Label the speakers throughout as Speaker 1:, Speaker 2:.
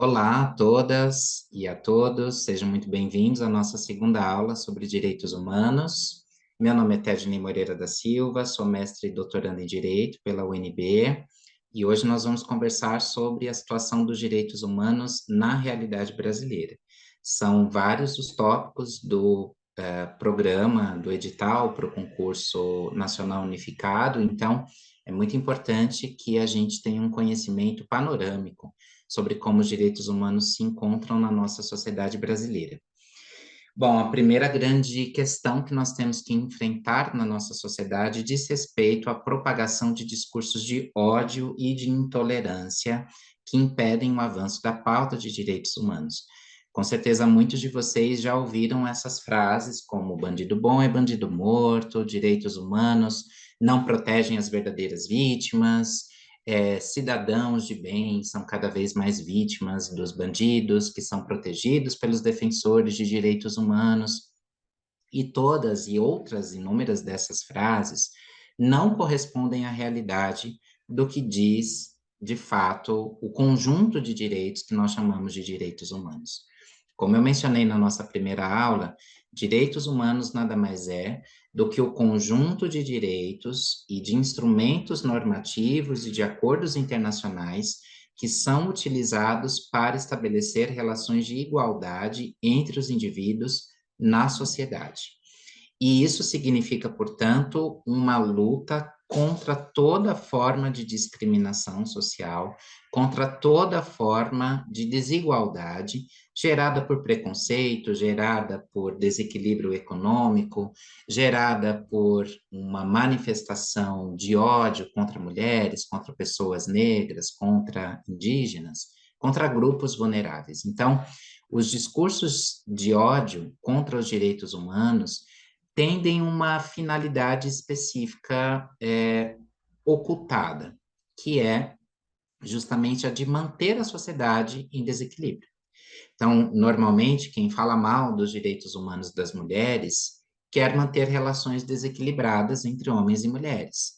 Speaker 1: Olá a todas e a todos, sejam muito bem-vindos à nossa segunda aula sobre direitos humanos. Meu nome é Tedney Moreira da Silva, sou mestre e doutorando em Direito pela UNB, e hoje nós vamos conversar sobre a situação dos direitos humanos na realidade brasileira. São vários os tópicos do programa, do edital para o concurso nacional unificado, então é muito importante que a gente tenha um conhecimento panorâmico sobre como os direitos humanos se encontram na nossa sociedade brasileira. Bom, a primeira grande questão que nós temos que enfrentar na nossa sociedade diz respeito à propagação de discursos de ódio e de intolerância que impedem o avanço da pauta de direitos humanos. Com certeza, muitos de vocês já ouviram essas frases, como bandido bom é bandido morto, direitos humanos não protegem as verdadeiras vítimas, cidadãos de bem são cada vez mais vítimas dos bandidos, que são protegidos pelos defensores de direitos humanos, e todas e outras inúmeras dessas frases não correspondem à realidade do que diz, de fato, o conjunto de direitos que nós chamamos de direitos humanos. Como eu mencionei na nossa primeira aula, direitos humanos nada mais é do que o conjunto de direitos e de instrumentos normativos e de acordos internacionais que são utilizados para estabelecer relações de igualdade entre os indivíduos na sociedade. E isso significa, portanto, uma luta contra toda forma de discriminação social, contra toda forma de desigualdade gerada por preconceito, gerada por desequilíbrio econômico, gerada por uma manifestação de ódio contra mulheres, contra pessoas negras, contra indígenas, contra grupos vulneráveis. Então, os discursos de ódio contra os direitos humanos tendem uma finalidade específica ocultada, que é justamente a de manter a sociedade em desequilíbrio. Então, normalmente, quem fala mal dos direitos humanos das mulheres quer manter relações desequilibradas entre homens e mulheres.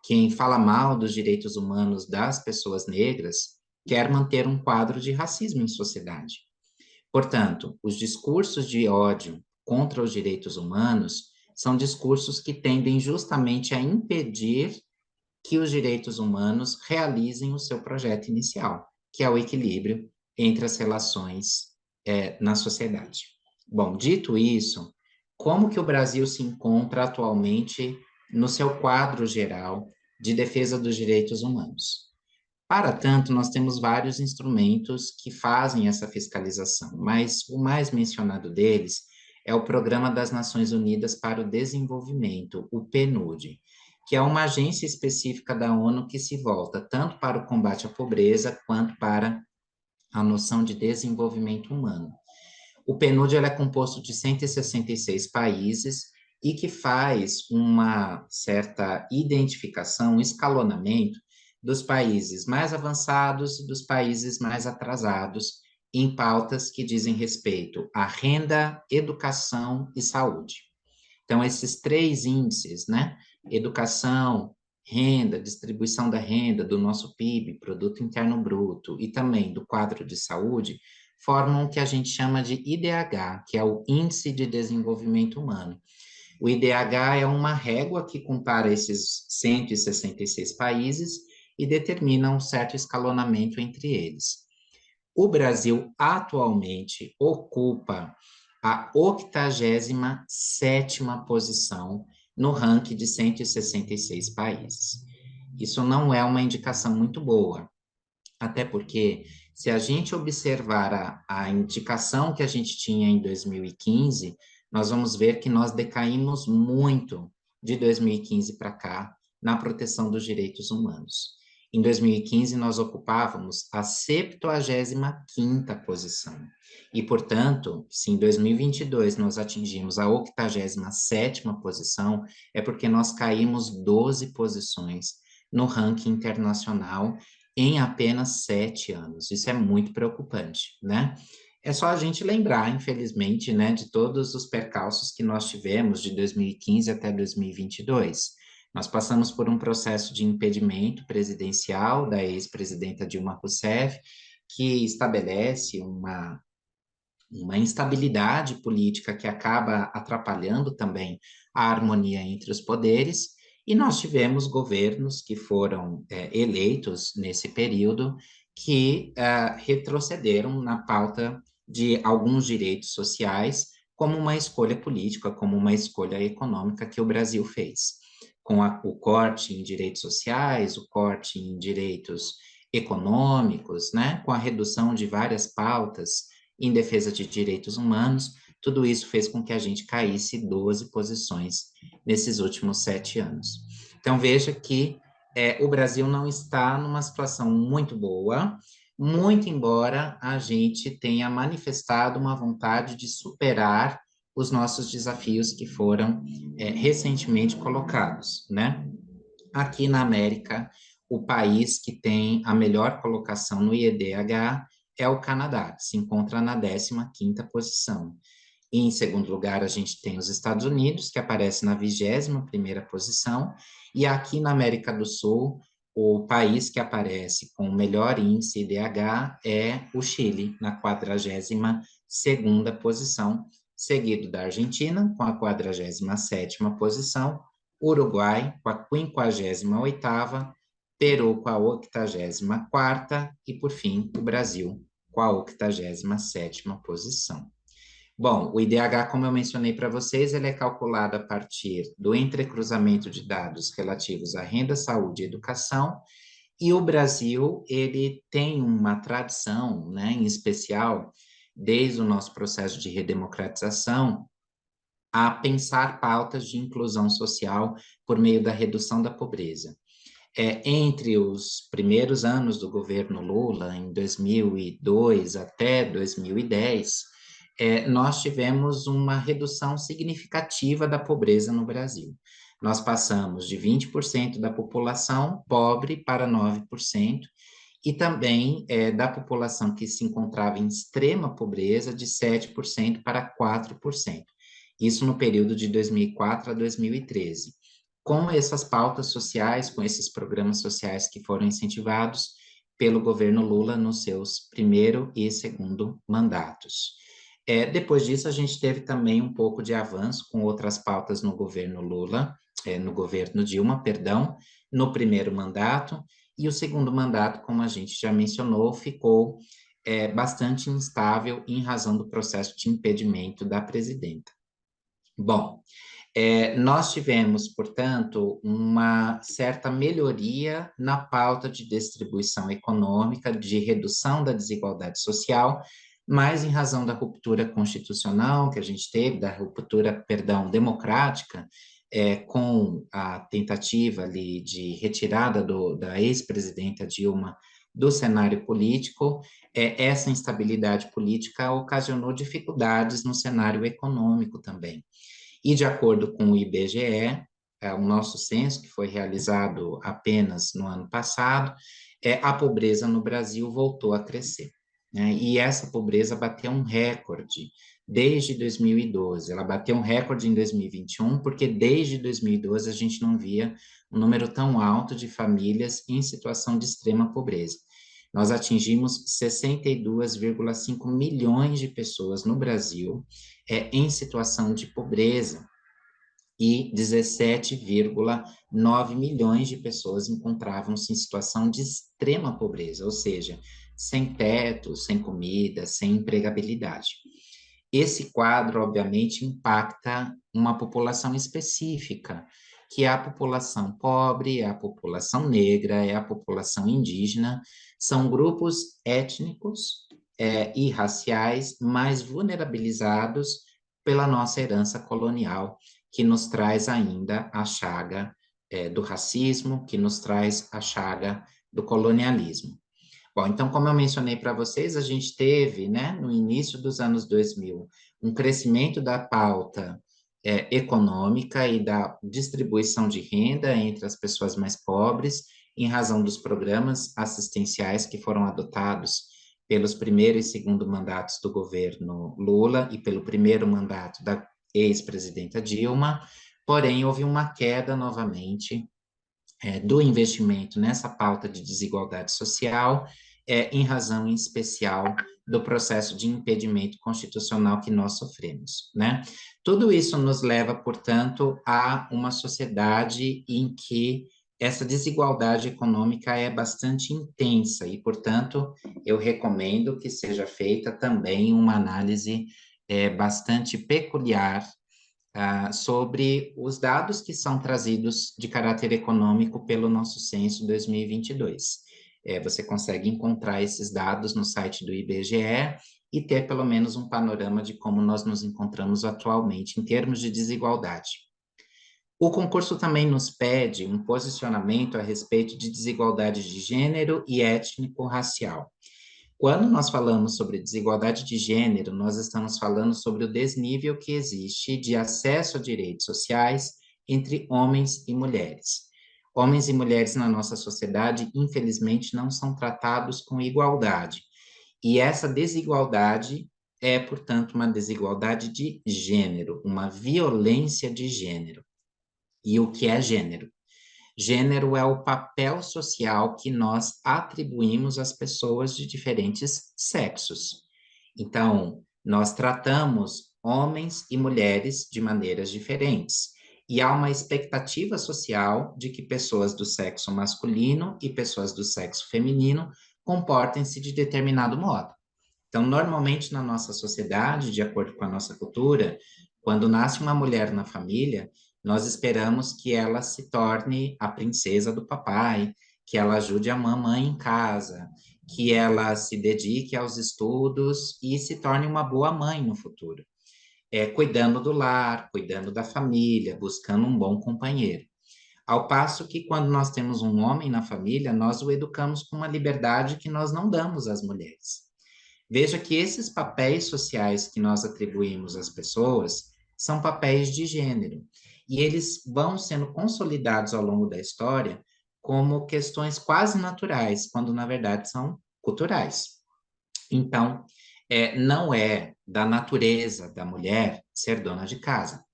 Speaker 1: Quem fala mal dos direitos humanos das pessoas negras quer manter um quadro de racismo em sociedade. Portanto, os discursos de ódio contra os direitos humanos são discursos que tendem justamente a impedir que os direitos humanos realizem o seu projeto inicial, que é o equilíbrio entre as relações na sociedade. Bom, dito isso, como que o Brasil se encontra atualmente no seu quadro geral de defesa dos direitos humanos? Para tanto, nós temos vários instrumentos que fazem essa fiscalização, mas o mais mencionado deles é o Programa das Nações Unidas para o Desenvolvimento, o PNUD, que é uma agência específica da ONU que se volta tanto para o combate à pobreza quanto para a noção de desenvolvimento humano. O PNUD é composto de 166 países e que faz uma certa identificação, um escalonamento dos países mais avançados e dos países mais atrasados em pautas que dizem respeito à renda, educação e saúde. Então, esses três índices, né? Educação, renda, distribuição da renda, do nosso PIB, Produto Interno Bruto, e também do quadro de saúde, formam o que a gente chama de IDH, que é o Índice de Desenvolvimento Humano. O IDH é uma régua que compara esses 166 países e determina um certo escalonamento entre eles. O Brasil atualmente ocupa a 87ª posição no ranking de 166 países. Isso não é uma indicação muito boa, até porque, se a gente observar a indicação que a gente tinha em 2015, nós vamos ver que nós decaímos muito de 2015 para cá na proteção dos direitos humanos. Em 2015, nós ocupávamos a 75ª posição. E, portanto, se em 2022 nós atingimos a 87ª posição, é porque nós caímos 12 posições no ranking internacional em apenas 7 anos. Isso é muito preocupante, né? É só a gente lembrar, infelizmente, né, de todos os percalços que nós tivemos de 2015 até 2022. Nós passamos por um processo de impedimento presidencial da ex-presidenta Dilma Rousseff, que estabelece uma instabilidade política que acaba atrapalhando também a harmonia entre os poderes, e nós tivemos governos que foram eleitos nesse período que retrocederam na pauta de alguns direitos sociais, como uma escolha política, como uma escolha econômica que o Brasil fez, com o corte em direitos sociais, o corte em direitos econômicos, né, com a redução de várias pautas em defesa de direitos humanos, tudo isso fez com que a gente caísse 12 posições nesses últimos 7 anos. Então, veja que o Brasil não está numa situação muito boa, muito embora a gente tenha manifestado uma vontade de superar os nossos desafios que foram recentemente colocados, né? Aqui na América, o país que tem a melhor colocação no IEDH é o Canadá, que se encontra na 15ª posição. E, em segundo lugar, a gente tem os Estados Unidos, que aparece na 21ª posição, e aqui na América do Sul, o país que aparece com o melhor índice IDH é o Chile, na 42ª posição, seguido da Argentina, com a 47ª posição, Uruguai, com a 58ª, Peru, com a 84ª, e, por fim, o Brasil, com a 87ª posição. Bom, o IDH, como eu mencionei para vocês, ele é calculado a partir do entrecruzamento de dados relativos à renda, saúde e educação, e o Brasil, ele tem uma tradição, né, em especial, desde o nosso processo de redemocratização, a pensar pautas de inclusão social por meio da redução da pobreza. Entre os primeiros anos do governo Lula, em 2002 até 2010, nós tivemos uma redução significativa da pobreza no Brasil. Nós passamos de 20% da população pobre para 9%, e também da população que se encontrava em extrema pobreza, de 7% para 4%. Isso no período de 2004 a 2013. Com essas pautas sociais, com esses programas sociais que foram incentivados pelo governo Lula nos seus primeiro e segundo mandatos. Depois disso, a gente teve também um pouco de avanço com outras pautas no governo Lula, no governo Dilma, perdão, no primeiro mandato, e o segundo mandato, como a gente já mencionou, ficou bastante instável em razão do processo de impedimento da presidenta. Bom, nós tivemos, portanto, uma certa melhoria na pauta de distribuição econômica, de redução da desigualdade social, mas em razão da ruptura constitucional que a gente teve, da ruptura, perdão, democrática, com a tentativa ali de retirada da ex-presidenta Dilma do cenário político, essa instabilidade política ocasionou dificuldades no cenário econômico também. E, de acordo com o IBGE, o nosso censo, que foi realizado apenas no ano passado, a pobreza no Brasil voltou a crescer, né? E essa pobreza bateu um recorde desde 2012. Ela bateu um recorde em 2021, porque desde 2012 a gente não via um número tão alto de famílias em situação de extrema pobreza. Nós atingimos 62,5 milhões de pessoas no Brasil em situação de pobreza, e 17,9 milhões de pessoas encontravam-se em situação de extrema pobreza, ou seja, sem teto, sem comida, sem empregabilidade. Esse quadro, obviamente, impacta uma população específica, que é a população pobre, é a população negra, é a população indígena, são grupos étnicos e raciais mais vulnerabilizados pela nossa herança colonial, que nos traz ainda a chaga do racismo, que nos traz a chaga do colonialismo. Bom, então, como eu mencionei para vocês, a gente teve, né, no início dos anos 2000, um crescimento da pauta econômica e da distribuição de renda entre as pessoas mais pobres, em razão dos programas assistenciais que foram adotados pelos primeiro e segundo mandatos do governo Lula e pelo primeiro mandato da ex-presidenta Dilma, porém, houve uma queda novamente do investimento nessa pauta de desigualdade social, em razão em especial do processo de impedimento constitucional que nós sofremos, né? Tudo isso nos leva, portanto, a uma sociedade em que essa desigualdade econômica é bastante intensa e, portanto, eu recomendo que seja feita também uma análise bastante peculiar sobre os dados que são trazidos de caráter econômico pelo nosso censo 2022. Você consegue encontrar esses dados no site do IBGE e ter pelo menos um panorama de como nós nos encontramos atualmente em termos de desigualdade. O concurso também nos pede um posicionamento a respeito de desigualdade de gênero e étnico-racial. Quando nós falamos sobre desigualdade de gênero, nós estamos falando sobre o desnível que existe de acesso a direitos sociais entre homens e mulheres. Homens e mulheres na nossa sociedade, infelizmente, não são tratados com igualdade. E essa desigualdade é, portanto, uma desigualdade de gênero, uma violência de gênero. E o que é gênero? Gênero é o papel social que nós atribuímos às pessoas de diferentes sexos. Então, nós tratamos homens e mulheres de maneiras diferentes. E há uma expectativa social de que pessoas do sexo masculino e pessoas do sexo feminino comportem-se de determinado modo. Então, normalmente na nossa sociedade, de acordo com a nossa cultura, quando nasce uma mulher na família, nós esperamos que ela se torne a princesa do papai, que ela ajude a mamãe em casa, que ela se dedique aos estudos e se torne uma boa mãe no futuro. Cuidando do lar, cuidando da família, buscando um bom companheiro. Ao passo que, quando nós temos um homem na família, nós o educamos com uma liberdade que nós não damos às mulheres. Veja que esses papéis sociais que nós atribuímos às pessoas são papéis de gênero, e eles vão sendo consolidados ao longo da história como questões quase naturais, quando na verdade são culturais. Então, não é da natureza da mulher ser dona de casa,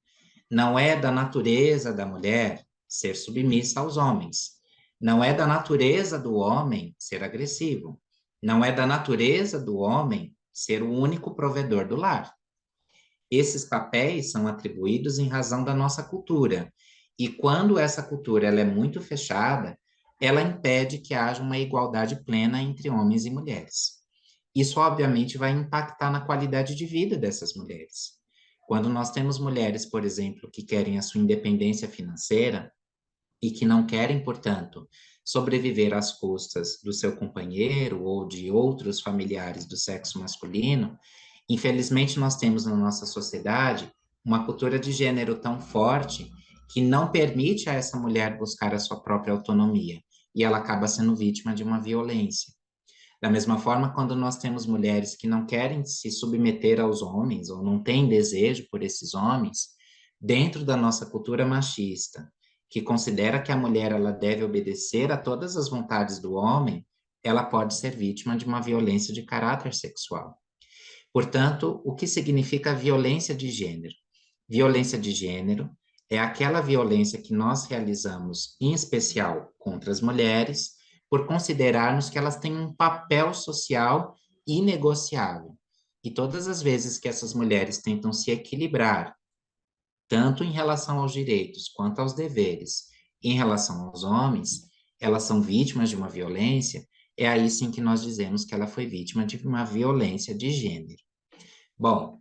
Speaker 1: não é da natureza da mulher ser submissa aos homens. Não é da natureza do homem ser agressivo. Não é da natureza do homem ser o único provedor do lar. Esses papéis são atribuídos em razão da nossa cultura. E quando essa cultura ela é muito fechada, ela impede que haja uma igualdade plena entre homens e mulheres. Isso, obviamente, vai impactar na qualidade de vida dessas mulheres. Quando nós temos mulheres, por exemplo, que querem a sua independência financeira e que não querem, portanto, sobreviver às custas do seu companheiro ou de outros familiares do sexo masculino, infelizmente nós temos na nossa sociedade uma cultura de gênero tão forte que não permite a essa mulher buscar a sua própria autonomia e ela acaba sendo vítima de uma violência. Da mesma forma, quando nós temos mulheres que não querem se submeter aos homens ou não têm desejo por esses homens, dentro da nossa cultura machista, que considera que a mulher ela deve obedecer a todas as vontades do homem, ela pode ser vítima de uma violência de caráter sexual. Portanto, o que significa violência de gênero? Violência de gênero é aquela violência que nós realizamos, em especial contra as mulheres, por considerarmos que elas têm um papel social inegociável. E todas as vezes que essas mulheres tentam se equilibrar, tanto em relação aos direitos quanto aos deveres, em relação aos homens, elas são vítimas de uma violência, é aí sim que nós dizemos que ela foi vítima de uma violência de gênero. Bom,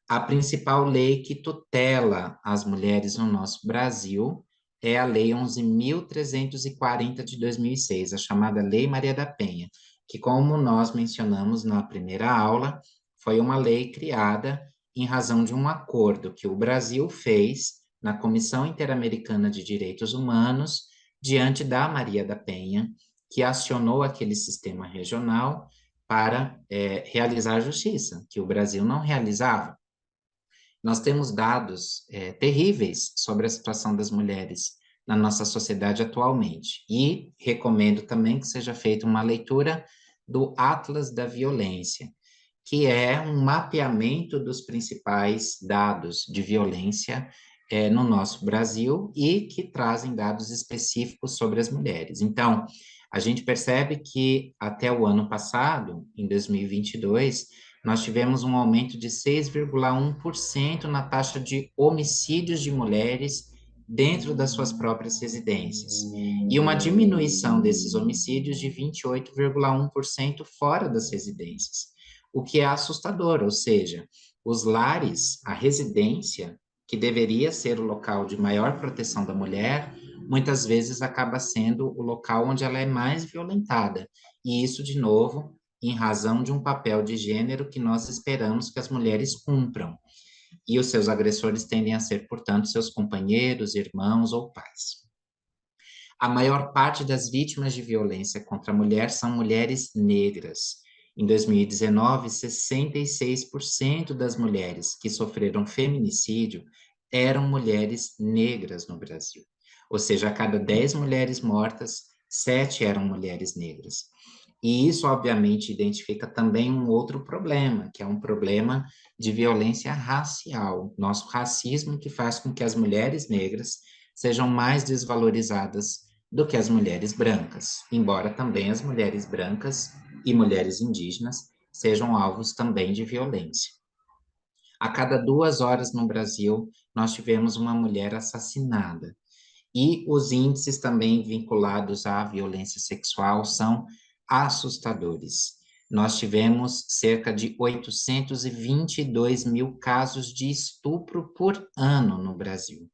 Speaker 1: a principal lei que tutela as mulheres no nosso Brasil é a Lei 11.340 de 2006, a chamada Lei Maria da Penha, que, como nós mencionamos na primeira aula, foi uma lei criada em razão de um acordo que o Brasil fez na Comissão Interamericana de Direitos Humanos, diante da Maria da Penha, que acionou aquele sistema regional para realizar justiça, que o Brasil não realizava. Nós temos dados terríveis sobre a situação das mulheres na nossa sociedade atualmente. E recomendo também que seja feita uma leitura do Atlas da Violência, que é um mapeamento dos principais dados de violência no nosso Brasil e que trazem dados específicos sobre as mulheres. Então, A gente percebe que até o ano passado, em 2022, nós tivemos um aumento de 6,1% na taxa de homicídios de mulheres dentro das suas próprias residências, e uma diminuição desses homicídios de 28,1% fora das residências, o que é assustador, ou seja, os lares, a residência, que deveria ser o local de maior proteção da mulher, muitas vezes acaba sendo o local onde ela é mais violentada. E isso, de novo, em razão de um papel de gênero que nós esperamos que as mulheres cumpram. E os seus agressores tendem a ser, portanto, seus companheiros, irmãos ou pais. A maior parte das vítimas de violência contra a mulher são mulheres negras. Em 2019, 66% das mulheres que sofreram feminicídio eram mulheres negras no Brasil. Ou seja, a cada 10 mulheres mortas, 7 eram mulheres negras. E isso, obviamente, identifica também um outro problema, que é um problema de violência racial, nosso racismo que faz com que as mulheres negras sejam mais desvalorizadas do que as mulheres brancas, embora também as mulheres brancas e mulheres indígenas sejam alvos também de violência. A cada 2 horas no Brasil, nós tivemos uma mulher assassinada. E os índices também vinculados à violência sexual são assustadores. Nós tivemos cerca de 822 mil casos de estupro por ano no Brasil.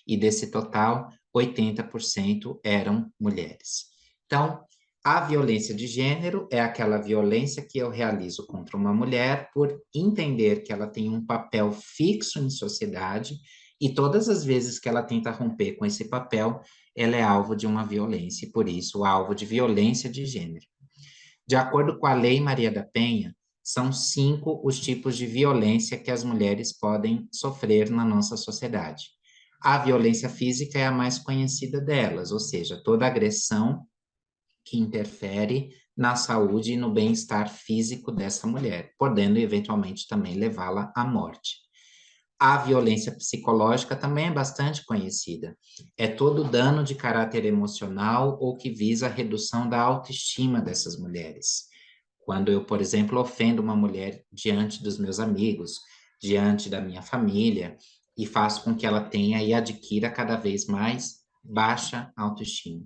Speaker 1: E desse total, 80% eram mulheres. Então, a violência de gênero é aquela violência que eu realizo contra uma mulher por entender que ela tem um papel fixo em sociedade e todas as vezes que ela tenta romper com esse papel, ela é alvo de uma violência e, por isso, alvo de violência de gênero. De acordo com a Lei Maria da Penha, são 5 os tipos de violência que as mulheres podem sofrer na nossa sociedade. A violência física é a mais conhecida delas, ou seja, toda agressão que interfere na saúde e no bem-estar físico dessa mulher, podendo eventualmente também levá-la à morte. A violência psicológica também é bastante conhecida. É todo dano de caráter emocional ou que visa a redução da autoestima dessas mulheres. Quando eu, por exemplo, ofendo uma mulher diante dos meus amigos, diante da minha família, e faço com que ela tenha e adquira cada vez mais baixa autoestima.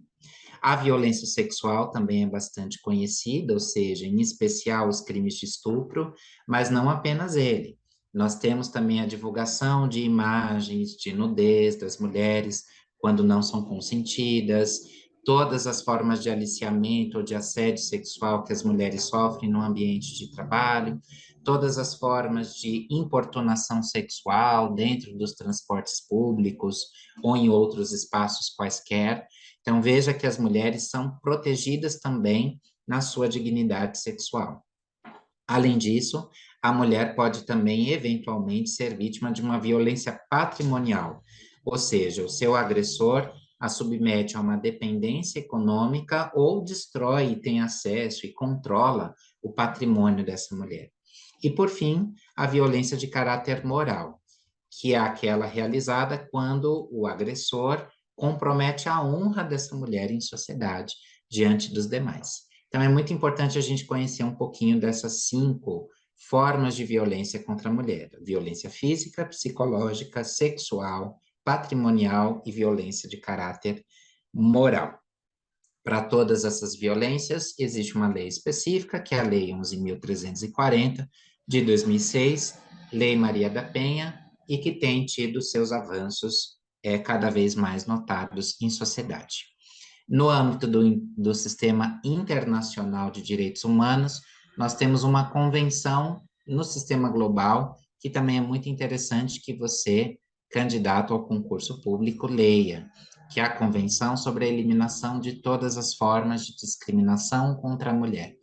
Speaker 1: A violência sexual também é bastante conhecida, ou seja, em especial os crimes de estupro, mas não apenas ele. Nós temos também a divulgação de imagens de nudez das mulheres quando não são consentidas, todas as formas de aliciamento ou de assédio sexual que as mulheres sofrem no ambiente de trabalho, todas as formas de importunação sexual dentro dos transportes públicos ou em outros espaços quaisquer. Então, veja que as mulheres são protegidas também na sua dignidade sexual. Além disso, a mulher pode também, eventualmente, ser vítima de uma violência patrimonial, ou seja, o seu agressor a submete a uma dependência econômica ou destrói e tem acesso e controla o patrimônio dessa mulher. E, por fim, a violência de caráter moral, que é aquela realizada quando o agressor compromete a honra dessa mulher em sociedade diante dos demais. Então, é muito importante a gente conhecer um pouquinho dessas 5 formas de violência contra a mulher: violência física, psicológica, sexual, patrimonial e violência de caráter moral. Para todas essas violências, existe uma lei específica, que é a Lei 11.340, de 2006, Lei Maria da Penha, e que tem tido seus avanços cada vez mais notados em sociedade. No âmbito do Sistema Internacional de Direitos Humanos, nós temos uma convenção no sistema global, que também é muito interessante que você, candidato ao concurso público, leia, que é a Convenção sobre a Eliminação de Todas as Formas de Discriminação contra a Mulher.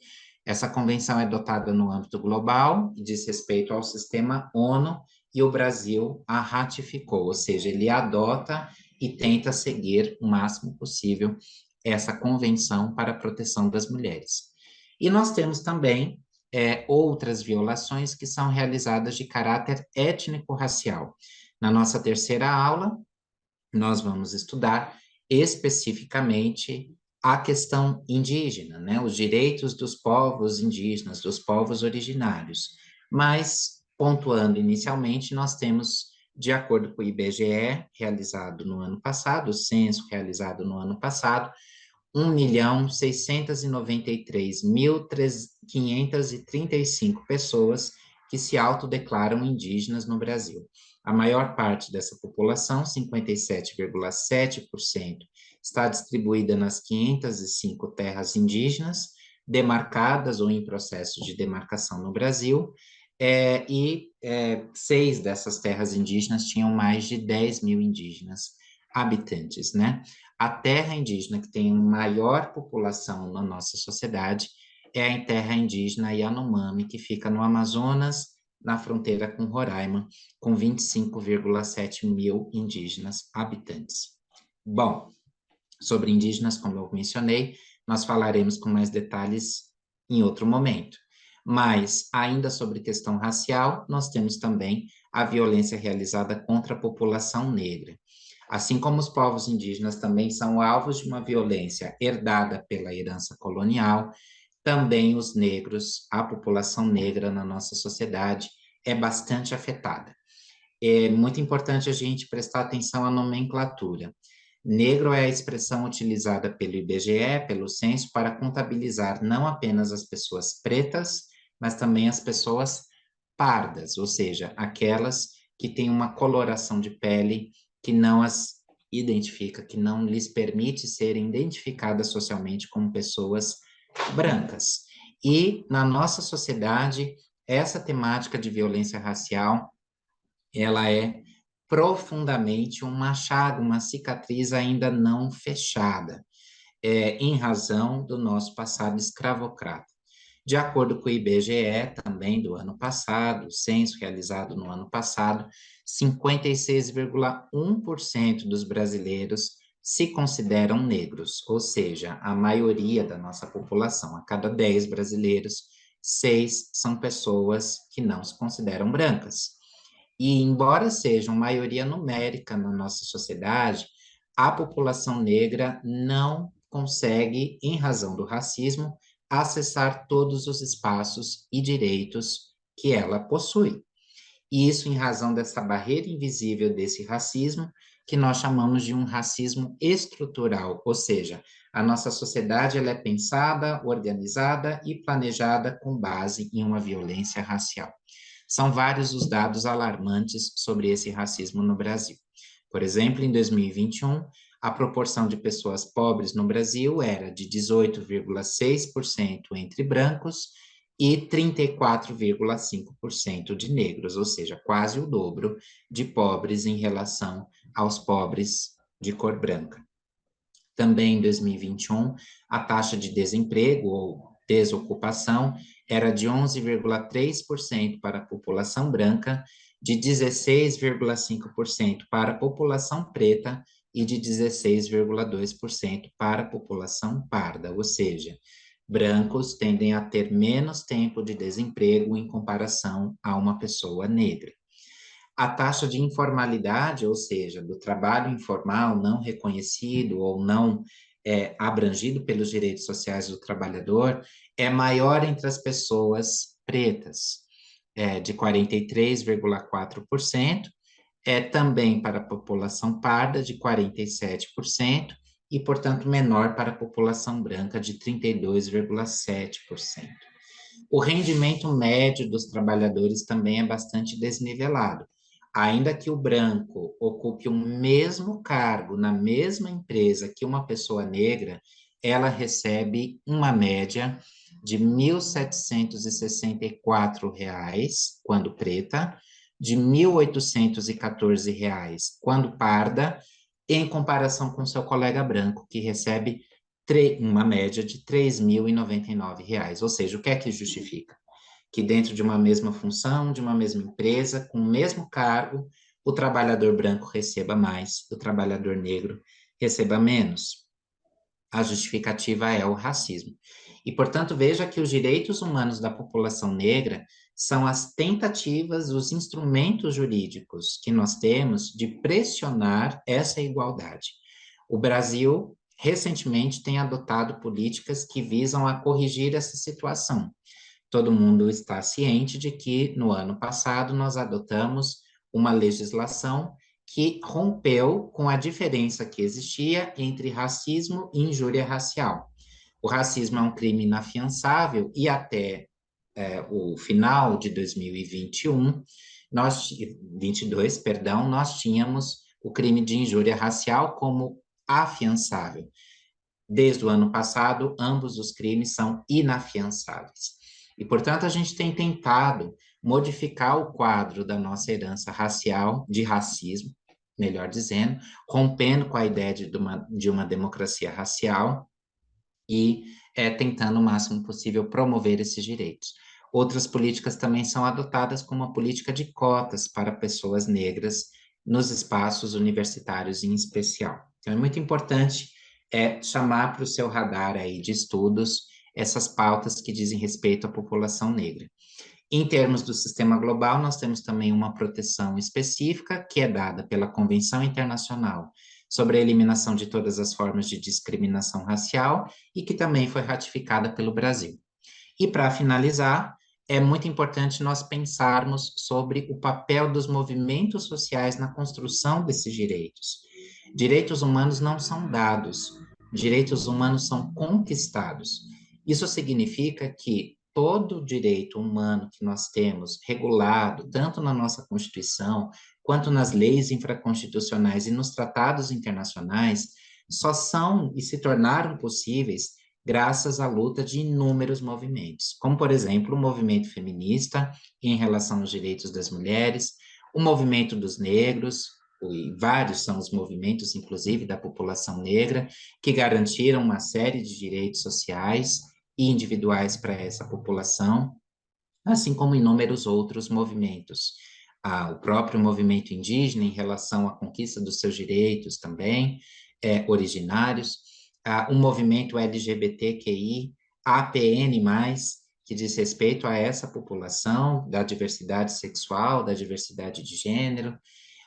Speaker 1: Essa convenção é dotada no âmbito global e diz respeito ao sistema ONU, e o Brasil a ratificou, ou seja, ele adota e tenta seguir o máximo possível essa convenção para a proteção das mulheres. E nós temos também outras violações que são realizadas de caráter étnico-racial. Na nossa terceira aula, nós vamos estudar especificamente a questão indígena, né? Os direitos dos povos indígenas, dos povos originários. Mas, pontuando inicialmente, nós temos, de acordo com o IBGE, realizado no ano passado, o censo realizado no ano passado, 1.693.535 pessoas que se autodeclaram indígenas no Brasil. A maior parte dessa população, 57,7%, está distribuída nas 505 terras indígenas, demarcadas ou em processo de demarcação no Brasil, seis dessas terras indígenas tinham mais de 10 mil indígenas habitantes, né? A terra indígena que tem maior população na nossa sociedade é a terra indígena Yanomami, que fica no Amazonas, na fronteira com Roraima, com 25,7 mil indígenas habitantes. Bom, sobre indígenas, como eu mencionei, nós falaremos com mais detalhes em outro momento. Mas, ainda sobre questão racial, nós temos também a violência realizada contra a população negra. Assim como os povos indígenas também são alvos de uma violência herdada pela herança colonial, também os negros, a população negra na nossa sociedade é bastante afetada. É muito importante a gente prestar atenção à nomenclatura. Negro é a expressão utilizada pelo IBGE, pelo censo, para contabilizar não apenas as pessoas pretas, mas também as pessoas pardas, ou seja, aquelas que têm uma coloração de pele que não as identifica, que não lhes permite serem identificadas socialmente como pessoas brancas. E na nossa sociedade, essa temática de violência racial, ela é profundamente uma chaga, uma cicatriz ainda não fechada, em razão do nosso passado escravocrata. De acordo com o IBGE, também do ano passado, o censo realizado no ano passado, 56,1% dos brasileiros se consideram negros, ou seja, a maioria da nossa população, a cada 10 brasileiros, 6 são pessoas que não se consideram brancas. E, embora sejam maioria numérica na nossa sociedade, a população negra não consegue, em razão do racismo, acessar todos os espaços e direitos que ela possui. E isso em razão dessa barreira invisível desse racismo, que nós chamamos de um racismo estrutural, ou seja, a nossa sociedade ela é pensada, organizada e planejada com base em uma violência racial. São vários os dados alarmantes sobre esse racismo no Brasil. Por exemplo, em 2021, a proporção de pessoas pobres no Brasil era de 18,6% entre brancos e 34,5% de negros, ou seja, quase o dobro de pobres em relação aos pobres de cor branca. Também em 2021, a taxa de desemprego ou desocupação era de 11,3% para a população branca, de 16,5% para a população preta e de 16,2% para a população parda, ou seja, brancos tendem a ter menos tempo de desemprego em comparação a uma pessoa negra. A taxa de informalidade, ou seja, do trabalho informal não reconhecido ou não abrangido pelos direitos sociais do trabalhador, é maior entre as pessoas pretas, de 43,4%, também para a população parda, de 47%, e, portanto, menor para a população branca, de 32,7%. O rendimento médio dos trabalhadores também é bastante desnivelado. Ainda que o branco ocupe o mesmo cargo na mesma empresa que uma pessoa negra, ela recebe uma média de R$ 1.764 quando preta, de R$ 1.814 quando parda, em comparação com seu colega branco, que recebe uma média de R$ 3.099. Ou seja, o que é que justifica? Que dentro de uma mesma função, de uma mesma empresa, com o mesmo cargo, o trabalhador branco receba mais, o trabalhador negro receba menos. A justificativa é o racismo. E, portanto, veja que os direitos humanos da população negra são as tentativas, os instrumentos jurídicos que nós temos de pressionar essa igualdade. O Brasil recentemente tem adotado políticas que visam a corrigir essa situação. Todo mundo está ciente de que no ano passado nós adotamos uma legislação que rompeu com a diferença que existia entre racismo e injúria racial. O racismo é um crime inafiançável e até o final de 2021, 22, perdão, nós tínhamos o crime de injúria racial como afiançável. Desde o ano passado, ambos os crimes são inafiançáveis. E, portanto, a gente tem tentado modificar o quadro da nossa herança racial, de racismo, melhor dizendo, rompendo com a ideia de uma democracia racial e tentando o máximo possível promover esses direitos. Outras políticas também são adotadas, como a política de cotas para pessoas negras nos espaços universitários em especial. Então, é muito importante chamar para o seu radar aí de estudos essas pautas que dizem respeito à população negra. Em termos do sistema global, nós temos também uma proteção específica que é dada pela Convenção Internacional sobre a Eliminação de Todas as Formas de Discriminação Racial e que também foi ratificada pelo Brasil. E para finalizar, é muito importante nós pensarmos sobre o papel dos movimentos sociais na construção desses direitos. Direitos humanos não são dados, direitos humanos são conquistados. Isso significa que todo direito humano que nós temos regulado, tanto na nossa Constituição, quanto nas leis infraconstitucionais e nos tratados internacionais, só são e se tornaram possíveis graças à luta de inúmeros movimentos, como, por exemplo, o movimento feminista em relação aos direitos das mulheres, o movimento dos negros, e vários são os movimentos, inclusive, da população negra, que garantiram uma série de direitos sociais e individuais para essa população, assim como inúmeros outros movimentos. O próprio movimento indígena em relação à conquista dos seus direitos também, originários, o movimento LGBTQI, APN+, que diz respeito a essa população da diversidade sexual, da diversidade de gênero,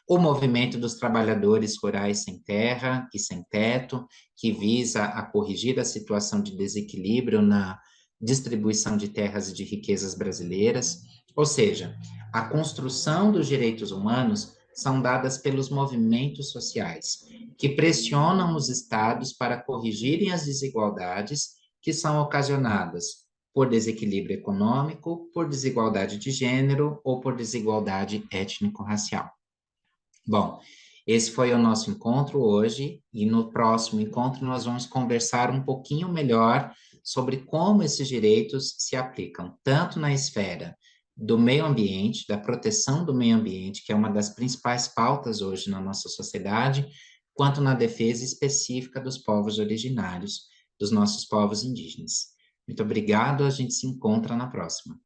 Speaker 1: o movimento dos trabalhadores rurais sem terra e sem teto, que visa a corrigir a situação de desequilíbrio na distribuição de terras e de riquezas brasileiras, ou seja, a construção dos direitos humanos são dadas pelos movimentos sociais, que pressionam os estados para corrigirem as desigualdades que são ocasionadas por desequilíbrio econômico, por desigualdade de gênero ou por desigualdade étnico-racial. Bom, esse foi o nosso encontro hoje, e no próximo encontro nós vamos conversar um pouquinho melhor sobre como esses direitos se aplicam, tanto na esfera do meio ambiente, da proteção do meio ambiente, que é uma das principais pautas hoje na nossa sociedade, quanto na defesa específica dos povos originários, dos nossos povos indígenas. Muito obrigado, a gente se encontra na próxima.